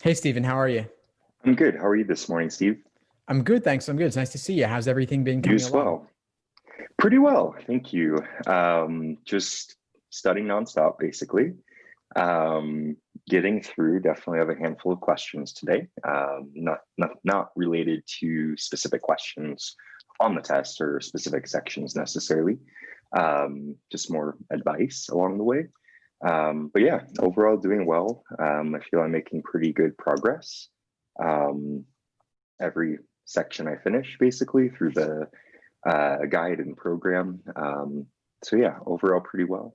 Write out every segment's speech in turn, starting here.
Hey, Stephen, how are you? I'm good. How are you this morning, Steve? I'm good, thanks. I'm good. It's nice to see you. How's everything been You coming as along? well. Pretty well, thank you. Just studying nonstop, basically. Um, Getting through. Definitely have a handful of questions today. Not related to specific questions on the test or specific sections necessarily. Just more advice along the way. But yeah, overall doing well. I feel I'm making pretty good progress. Um, every section I finish basically through the guide and program. So yeah, overall pretty well.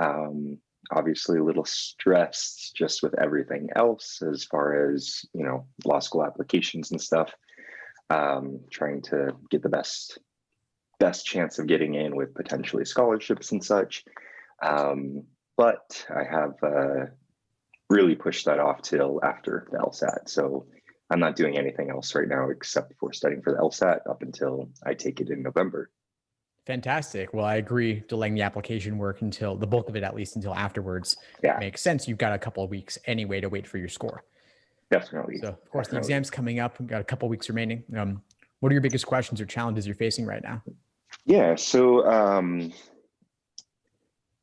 Um, Obviously a little stressed just with everything else as far as, law school applications and stuff. Trying to get the best chance of getting in with potentially scholarships and such. But I have really pushed that off till after the LSAT. So I'm not doing anything else right now except for studying for the LSAT up until I take it in November. Fantastic. Well, I agree. Delaying the application work until the bulk of it, at least until afterwards, Yeah, makes sense. You've got a couple of weeks anyway to wait for your score. definitely. So, of course, the Definitely. exam's coming up. We've got a couple of weeks remaining. What are your biggest questions or challenges you're facing right now? Yeah, so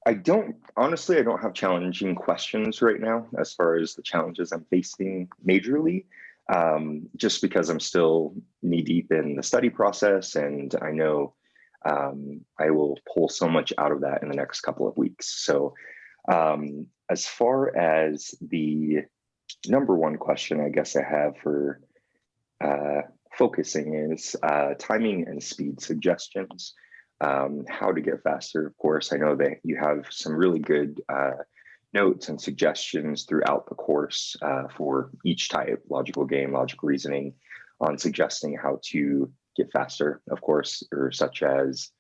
I don't have challenging questions right now as far as the challenges I'm facing majorly, just because I'm still knee deep in the study process and I know I will pull so much out of that in the next couple of weeks. So, as far as the number one question, I guess I have for uh, focusing is timing and speed suggestions. How to get faster. Of course, I know that you have some really good notes and suggestions throughout the course for each type, logical game, logical reasoning, on suggesting how to get faster, of course, or such as,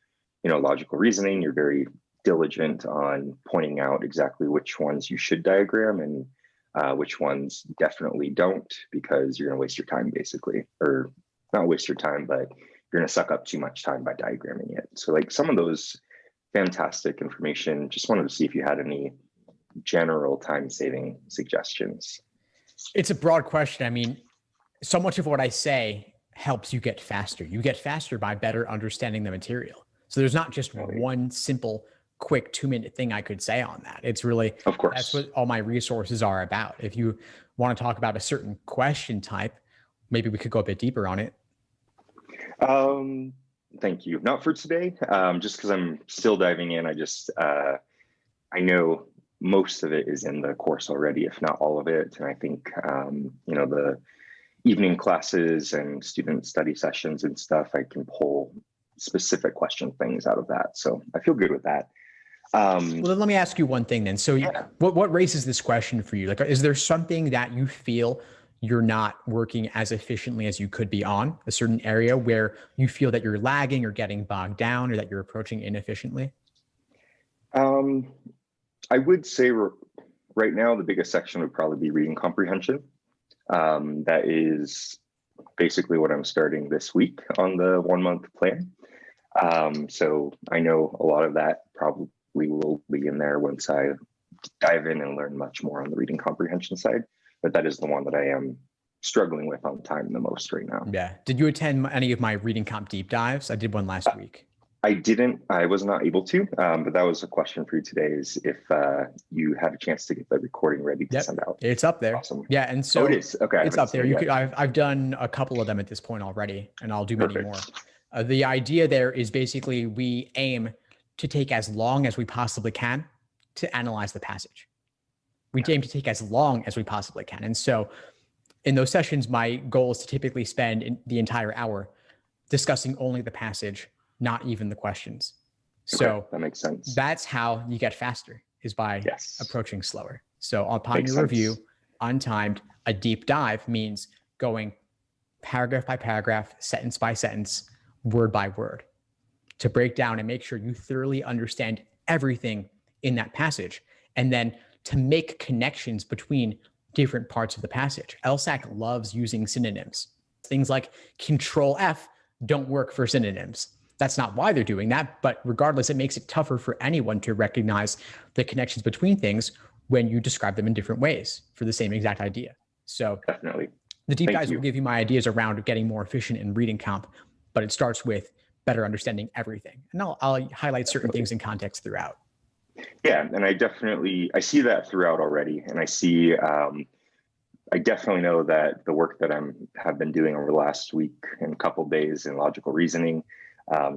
logical reasoning. You're very diligent on pointing out exactly which ones you should diagram and which ones definitely don't, because you're going to waste your time basically, or not waste your time, but you're going to suck up too much time by diagramming it. So like some of those fantastic information, just wanted to see if you had any general time saving suggestions. It's a broad question. I mean, so much of what I say helps you get faster. You get faster by better understanding the material. So there's not just Really. one simple, quick 2-minute thing I could say on that. It's really, Of that's course. what all my resources are about. If you want to talk about a certain question type, maybe we could go a bit deeper on it. Um, Thank you. Not for today, just because I'm still diving in. I know most of it is in the course already, if not all of it. And I think, the evening classes and student study sessions and stuff, I can pull specific question things out of that. So I feel good with that. Well, then let me ask you one thing then. So Yeah. what raises this question for you? Like, is there something that you feel you're not working as efficiently as you could be on a certain area where you feel that you're lagging or getting bogged down or that you're approaching inefficiently? Um, I would say right now the biggest section would probably be reading comprehension. That is basically what I'm starting this week on the 1 month plan. So I know a lot of that probably will be in there once I dive in and learn much more on the reading comprehension side. But that is the one that I am struggling with on time the most right now. Yeah. Did you attend any of my reading comp deep dives? I did one last week. I didn't, I was not able to, but that was a question for you today is if you had a chance to get the recording ready to Yep. send out. It's up there. Awesome. Yeah. And Oh, it so is. Okay. I it's haven't up seen there. it You yet. could, I've done a couple of them at this point already, and I'll do many more. Perfect. The idea there is basically we aim to take as long as we possibly can to analyze the passage. We aim to take as long as we possibly can. And so in those sessions, my goal is to typically spend the entire hour discussing only the passage, not even the questions. Okay, So that makes sense. that's how you get faster, is by Yes. approaching slower. So upon Makes your review, sense. untimed, a deep dive means going paragraph by paragraph, sentence by sentence, word by word, to break down and make sure you thoroughly understand everything in that passage, and then to make connections between different parts of the passage. LSAC loves using synonyms. Things like Control F don't work for synonyms. That's not why they're doing that, but regardless, it makes it tougher for anyone to recognize the connections between things when you describe them in different ways for the same exact idea. So Definitely. the deep Thank dives will you. give you my ideas around getting more efficient in reading comp, but it starts with better understanding everything. And I'll highlight certain things in context throughout. Yeah, and I see that throughout already, and I definitely know that the work that have been doing over the last week and couple of days in logical reasoning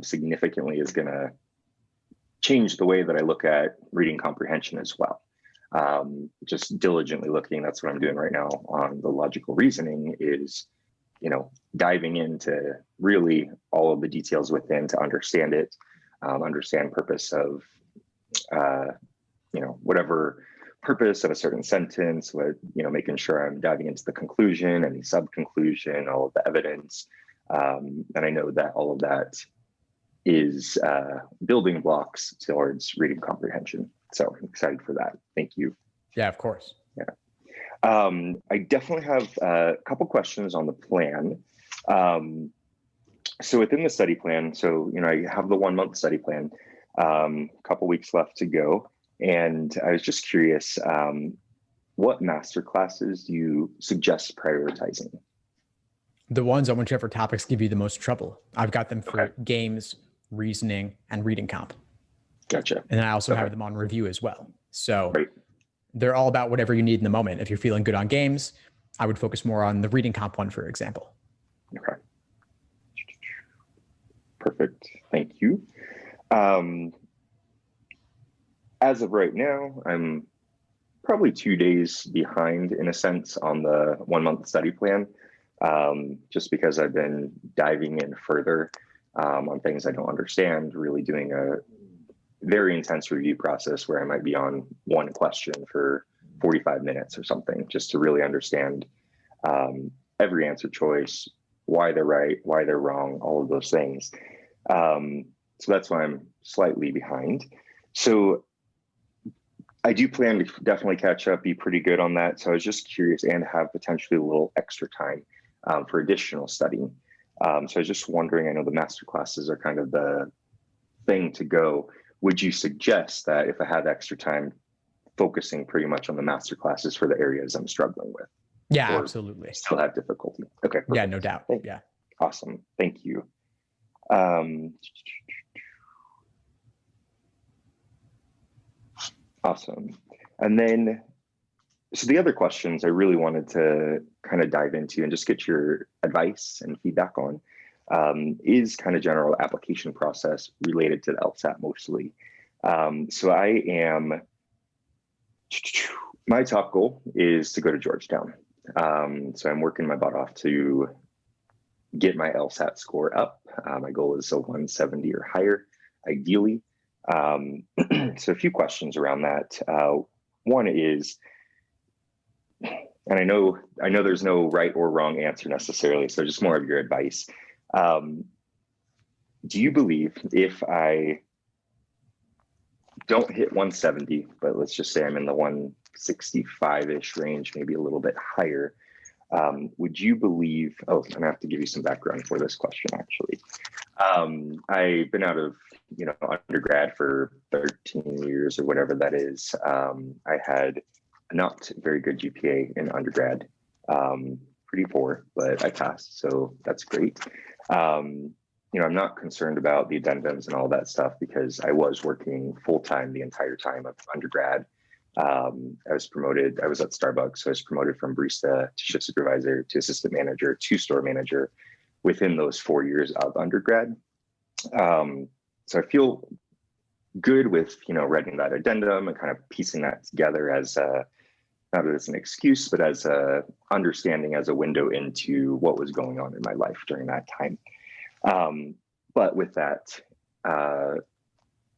significantly is going to change the way that I look at reading comprehension as well. Just diligently looking, that's what I'm doing right now on the logical reasoning is, diving into really all of the details within to understand it, understand purpose of, whatever purpose of a certain sentence, making sure I'm diving into the conclusion, any sub-conclusion, all of the evidence. And I know that all of that is building blocks towards reading comprehension. So I'm excited for that. Thank you. Yeah, of course. Yeah. I definitely have a couple questions on the plan. So within the study plan, I have the 1 month study plan, a couple weeks left to go. And I was just curious, what master classes do you suggest prioritizing? The ones on whichever topics give you the most trouble. I've got them for games, reasoning, and reading comp. Gotcha. And I also have them on review as well. So they're all about whatever you need in the moment. If you're feeling good on games, I would focus more on the reading comp one, for example. Okay. Perfect. Thank you. As of right now, I'm probably 2 days behind in a sense on the 1 month study plan, just because I've been diving in further on things I don't understand, really doing a very intense review process where I might be on one question for 45 minutes or something, just to really understand every answer choice, why they're right, why they're wrong, all of those things. So that's why I'm slightly behind. So I do plan to definitely catch up, be pretty good on that. So I was just curious and have potentially a little extra time for additional studying. So I was just wondering, I know the master classes are kind of the thing to go. Would you suggest that if I had extra time, focusing pretty much on the master classes for the areas I'm struggling with? Yeah, absolutely. Still have difficulty. Okay. Perfect. Yeah, no doubt. Yeah. Awesome. Thank you. Awesome. And then, so the other questions I really wanted to kind of dive into and just get your advice and feedback on is kind of general application process related to the LSAT mostly. So my top goal is to go to Georgetown. So I'm working my butt off to get my LSAT score up. My goal is a 170 or higher, ideally. So a few questions around that. One is, and I know there's no right or wrong answer necessarily, so just more of your advice. Do you believe if I don't hit 170, but let's just say I'm in the 165-ish range, maybe a little bit higher, would you believe, I'm gonna have to give you some background for this question actually. I've been out of undergrad for 13 years or whatever that is. I had a not very good GPA in undergrad, pretty poor, but I passed, so that's great. I'm not concerned about the addendums and all that stuff because I was working full-time the entire time of undergrad. I was promoted, I was at Starbucks, so I was promoted from barista to shift supervisor to assistant manager to store manager within those 4 years of undergrad. So I feel good with, writing that addendum and kind of piecing that together as not as an excuse, but as a understanding, as a window into what was going on in my life during that time. But with that,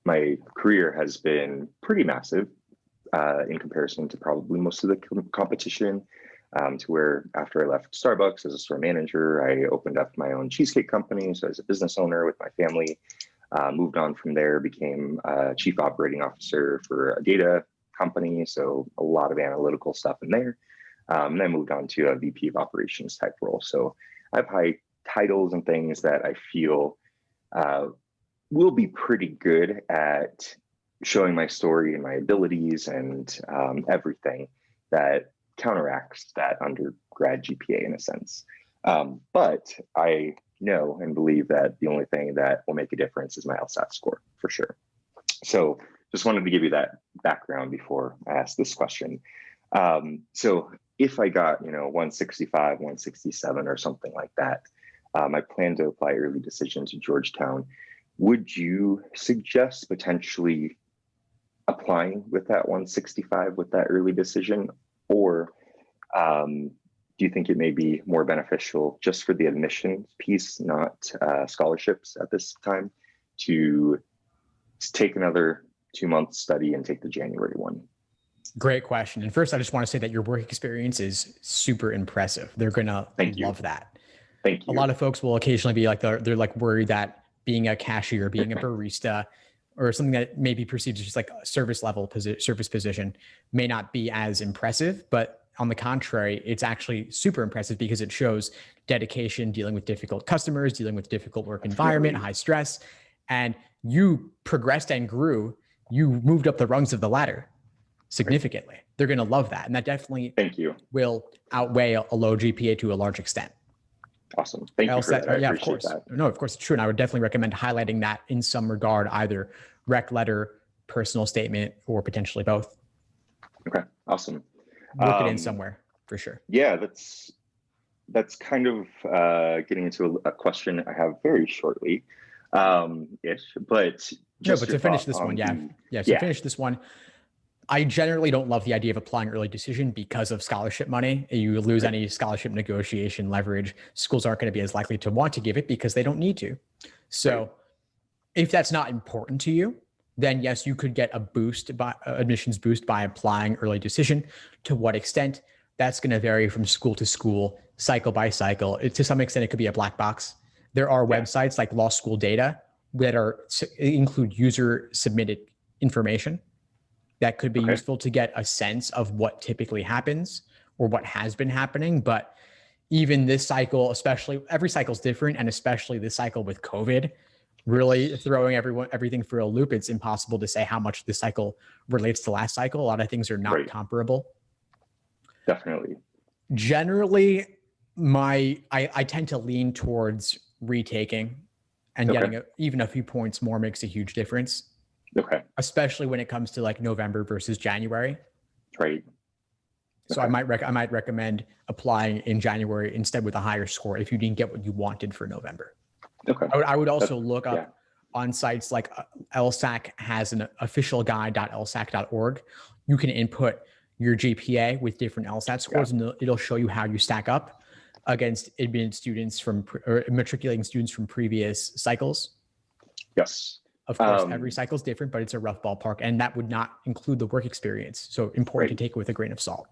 my career has been pretty massive in comparison to probably most of the competition, to where after I left Starbucks as a store manager, I opened up my own cheesecake company. So as a business owner with my family, moved on from there, became chief operating officer for a data company. So a lot of analytical stuff in there. And then moved on to a VP of operations type role. So I have high titles and things that I feel will be pretty good at showing my story and my abilities and everything that counteracts that undergrad GPA in a sense. But I know and believe that the only thing that will make a difference is my LSAT score for sure. So just wanted to give you that background before I asked this question. So if I got, 165, 167 or something like that, I plan to apply early decision to Georgetown. Would you suggest potentially applying with that 165 with that early decision? Or do you think it may be more beneficial just for the admissions piece, not scholarships at this time, to take another 2-month study and take the January one? Great question. And first, I just want to say that your work experience is super impressive. They're going to love that. Thank you. A lot of folks will occasionally be like, they're like worried that being a cashier, being a barista, or something that may be perceived as just like a service level service position may not be as impressive. But on the contrary, it's actually super impressive because it shows dedication, dealing with difficult customers, dealing with difficult work environment, high stress, and you progressed and grew. You moved up the rungs of the ladder significantly. They're going to love that. And that definitely will outweigh a low GPA to a large extent. Awesome. Thank you for that. I appreciate of course. that. No, of course it's true. And I would definitely recommend highlighting that in some regard, either rec letter, personal statement, or potentially both. Okay. Awesome. Work it in somewhere for sure. Yeah, that's kind of getting into a question I have very shortly, ish, but just to finish this one, finish this one. I generally don't love the idea of applying early decision because of scholarship money. You lose any scholarship negotiation leverage. Schools aren't going to be as likely to want to give it because they don't need to. So if that's not important to you, then yes, you could get a boost by admissions boost by applying early decision. To what extent? That's going to vary from school to school, cycle by cycle. To some extent, it could be a black box. There are websites like Law School Data that include user submitted information that could be useful to get a sense of what typically happens or what has been happening. But even this cycle, especially every cycle is different, and especially this cycle with COVID, really throwing everything for a loop. It's impossible to say how much this cycle relates to last cycle. A lot of things are not comparable. Definitely. Generally, I tend to lean towards retaking, and getting even a few points more makes a huge difference. Okay. Especially when it comes to like November versus January. Right. So I might recommend applying in January instead with a higher score if you didn't get what you wanted for November. Okay. I would also look up on sites like LSAC has an official guide.lsac.org. You can input your GPA with different LSAT scores, and it'll show you how you stack up against admitted students or matriculating students from previous cycles. Yes. Of course, every cycle is different, but it's a rough ballpark, and that would not include the work experience. So important to take it with a grain of salt.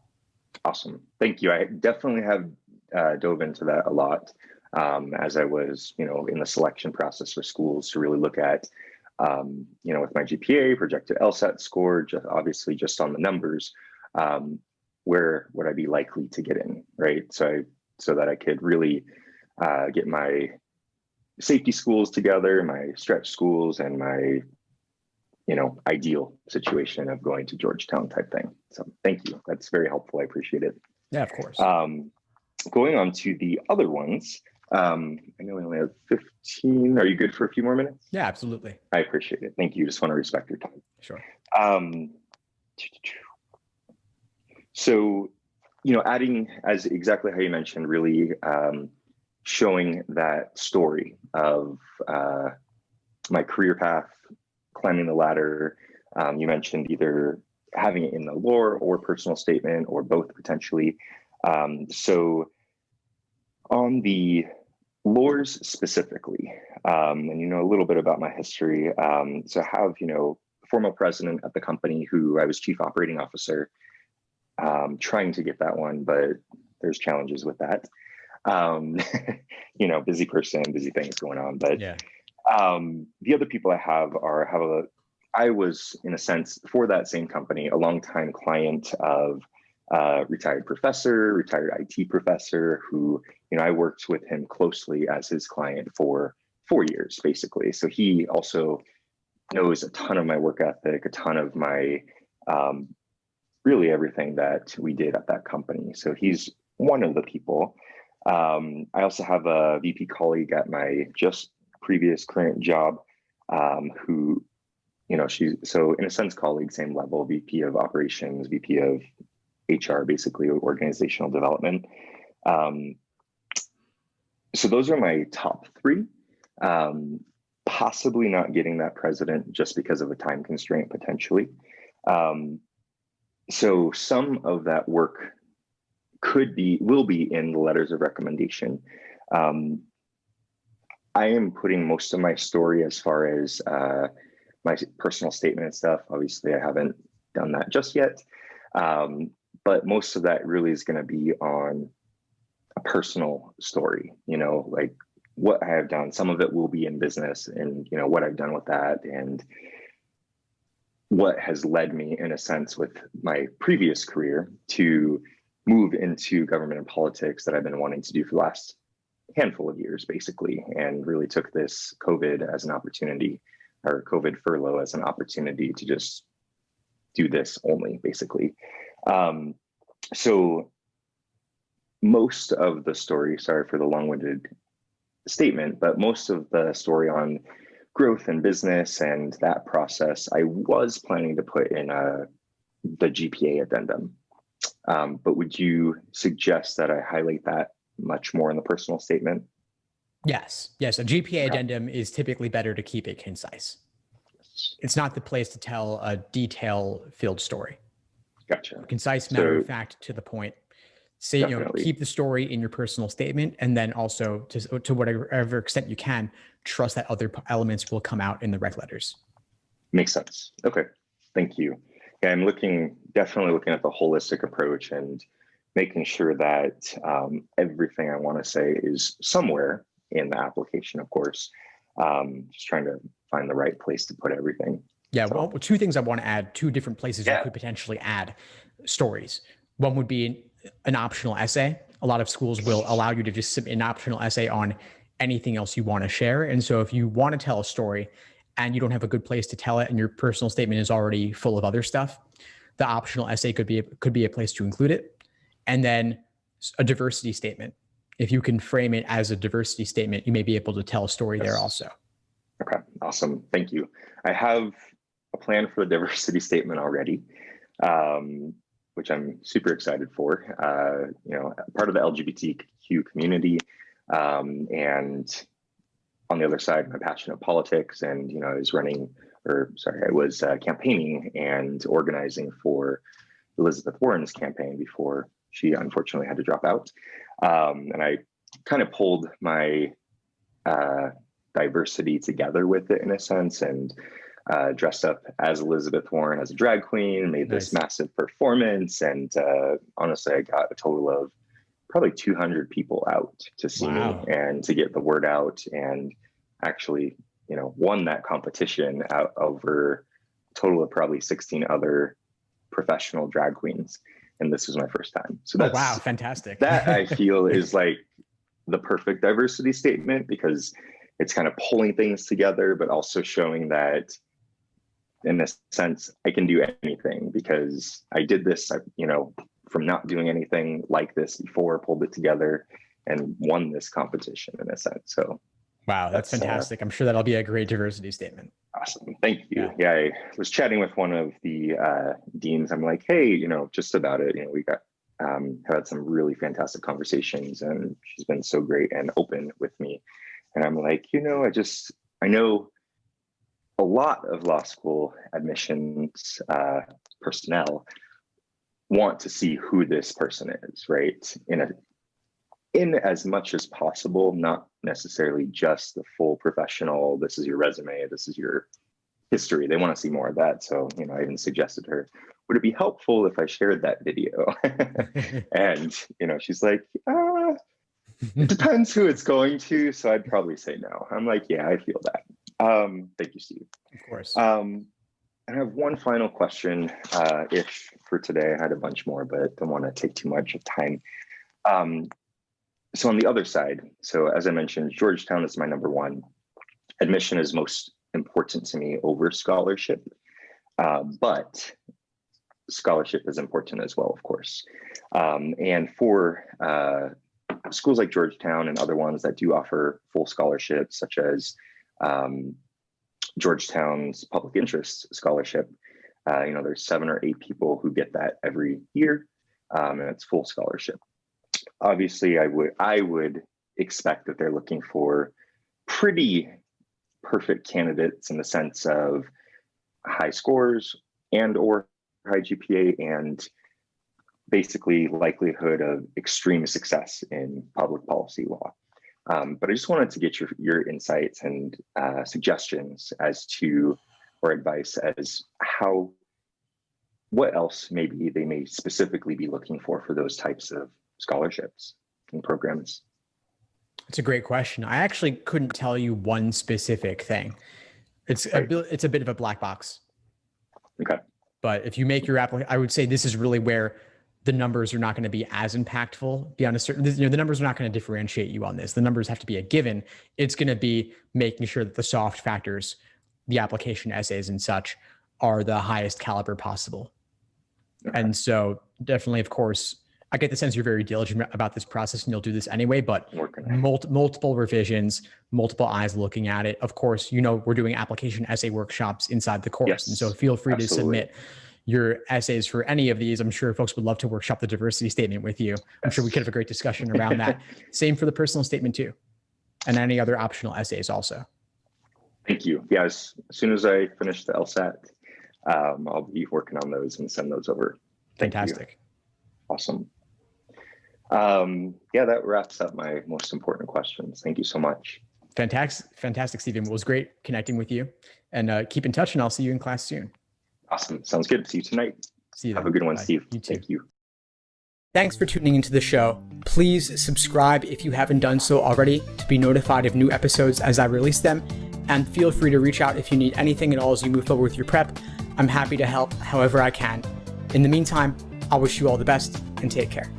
Awesome. Thank you. I definitely have dove into that a lot as I was, in the selection process for schools to really look at, with my GPA, projected LSAT score, obviously just on the numbers, where would I be likely to get in, right? So that I could really get my safety schools together, my stretch schools, and my, ideal situation of going to Georgetown type thing. So thank you. That's very helpful. I appreciate it. Yeah, of course. Going on to the other ones. I know we only have 15. Are you good for a few more minutes? Yeah, absolutely. I appreciate it. Thank you. Just want to respect your time. Sure. So, adding, as exactly how you mentioned, really showing that story of my career path, climbing the ladder. You mentioned either having it in the lore or personal statement or both potentially. So on the lores specifically, and a little bit about my history. So I have, former president at the company who I was chief operating officer, trying to get that one, but there's challenges with that. Busy person, busy things going on. But the other people I was, in a sense, for that same company, a longtime client of retired IT professor who, I worked with him closely as his client for 4 years, basically. So he also knows a ton of my work ethic, a ton of my really everything that we did at that company. So he's one of the people. I also have a VP colleague at my just previous current job who, she's, so in a sense, colleague, same level, VP of operations, VP of HR, basically organizational development. So those are my top three. Possibly not getting that president just because of a time constraint, potentially. So some of that work will be in the letters of recommendation. I am putting most of my story as far as my personal statement and stuff. Obviously, I haven't done that just yet. But most of that really is going to be on a personal story, like what I have done. Some of it will be in business and, what I've done with that and what has led me, in a sense, with my previous career to move into government and politics that I've been wanting to do for the last handful of years, basically, and really took this COVID as an opportunity, or COVID furlough as an opportunity to just do this only, basically. So most of the story, sorry for the long-winded statement, but most of the story on growth and business and that process, I was planning to put in the GPA Addendum. But would you suggest that I highlight that much more in the personal statement? Yes. A GPA Addendum is typically better to keep it concise. It's not the place to tell a detail-filled story. Gotcha. Concise, matter of fact, to the point. Say, keep the story in your personal statement, and then also to whatever extent you can, trust that other elements will come out in the rec letters. Makes sense. Okay, thank you. Yeah, I'm definitely looking at the holistic approach and making sure that everything I want to say is somewhere in the application, of course. Just trying to find the right place to put everything. Yeah, well, two things I want to add, two different places you could potentially add stories. One would be an optional essay. A lot of schools will allow you to just submit an optional essay on anything else you want to share. And so if you want to tell a story and you don't have a good place to tell it and your personal statement is already full of other stuff, the optional essay could be a place to include it. And then a diversity statement. If you can frame it as a diversity statement, you may be able to tell a story there also. Okay, awesome. Thank you. I have a plan for the diversity statement already, which I'm super excited for. Part of the LGBTQ community, and on the other side, I'm passionate politics, and I was campaigning and organizing for Elizabeth Warren's campaign before she unfortunately had to drop out, and I kind of pulled my diversity together with it in a sense, and dressed up as Elizabeth Warren as a drag queen, made this massive performance, and honestly, I got a total of probably 200 people out to see me and to get the word out, and actually, won that competition out over a total of probably 16 other professional drag queens. And this was my first time. So that's fantastic. That I feel is like the perfect diversity statement, because it's kind of pulling things together, but also showing that in a sense, I can do anything because I did this, from not doing anything like this before, pulled it together and won this competition in a sense. So wow, that's fantastic. I'm sure that'll be a great diversity statement. Awesome. Thank you. Yeah, I was chatting with one of the deans. I'm like, hey, just about it. We got had some really fantastic conversations, and she's been so great and open with me. And I'm like, I know a lot of law school admissions personnel want to see who this person is, right? In as much as possible, not necessarily just the full professional, this is your resume, this is your history. They want to see more of that. So, I even suggested to her, would it be helpful if I shared that video? And, she's like, it depends who it's going to. So I'd probably say no. I'm like, yeah, I feel that. Thank you, Steve. Of course. And I have one final question, if for today. I had a bunch more, but don't want to take too much of time. So on the other side, so as I mentioned, Georgetown is my number one. admission is most important to me over scholarship, but scholarship is important as well, of course. And for schools like Georgetown and other ones that do offer full scholarships, such as Georgetown's Public Interest Scholarship, there's 7 or 8 people who get that every year, and it's full scholarship. Obviously, I would expect that they're looking for pretty perfect candidates in the sense of high scores and or high GPA and basically likelihood of extreme success in public policy law. But I just wanted to get your insights and suggestions as to, or advice as what else maybe they may specifically be looking for those types of scholarships and programs. It's a great question. I actually couldn't tell you one specific thing. It's a bit of a black box. Okay. But if you make your application, I would say this is really where the numbers are not going to be as impactful beyond a certain, the numbers are not going to differentiate you on this. The numbers have to be a given. It's going to be making sure that the soft factors, the application essays and such, are the highest caliber possible. Okay. And so definitely, of course, I get the sense you're very diligent about this process and you'll do this anyway, but multiple revisions, multiple eyes looking at it. Of course, we're doing application essay workshops inside the course. Yes, and so feel free to submit your essays for any of these. I'm sure folks would love to workshop the diversity statement with you. I'm sure we could have a great discussion around that. Same for the personal statement too, and any other optional essays also. Thank you. Yeah, as soon as I finish the LSAT, I'll be working on those and send those over. Fantastic. Awesome. That wraps up my most important questions. Thank you so much. Fantastic, Stephen. It was great connecting with you, and keep in touch, and I'll see you in class soon. Awesome. Sounds good. See you tonight. See you. Have a good one, Bye. Steve. You too. Thank you. Thanks for tuning into the show. Please subscribe if you haven't done so already to be notified of new episodes as I release them. And feel free to reach out if you need anything at all as you move forward with your prep. I'm happy to help however I can. In the meantime, I wish you all the best and take care.